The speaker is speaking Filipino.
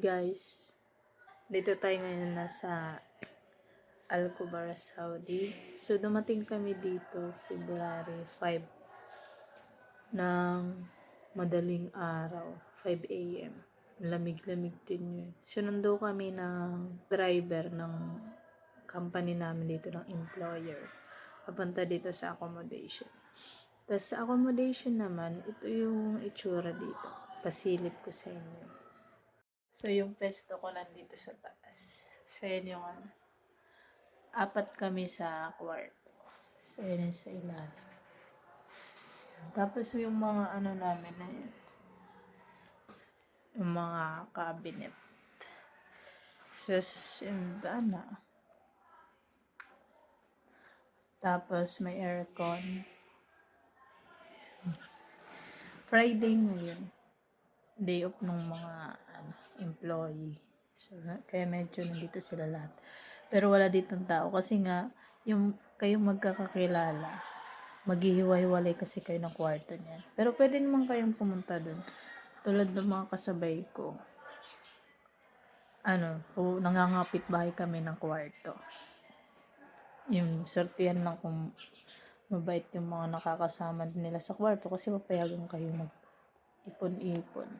Guys, dito tayo ngayon nasa Al Kubar, Saudi. So dumating kami dito February 5 ng madaling araw, 5 a.m. Lamig-lamig din yun. Sinundo kami ng driver ng company namin dito, ng employer. Papunta dito sa accommodation. Tapos sa accommodation naman, ito yung itsura dito. Pasilip ko sa inyo. So, yung pesto ko nandito sa taas. So, yun yung apat kami sa kwarto. So, yun yung sa ilalim. Tapos, yung mga namin na yun. Yung mga cabinet. So, yung na. Tapos, may aircon. Friday ngayon. Day off ng mga employee. So, kaya medyo nandito sila lahat. Pero wala ditong tao kasi nga, yung kayong magkakakilala, maghihiwa-hiwalay kasi kayo ng kwarto niyan. Pero pwede naman kayong pumunta dun. Tulad ng mga kasabay ko. Nangangapit bahay kami ng kwarto. Yung sortihan lang kung mabait yung mga nakakasama nila sa kwarto kasi papayagan kayo mag-ipon-ipon.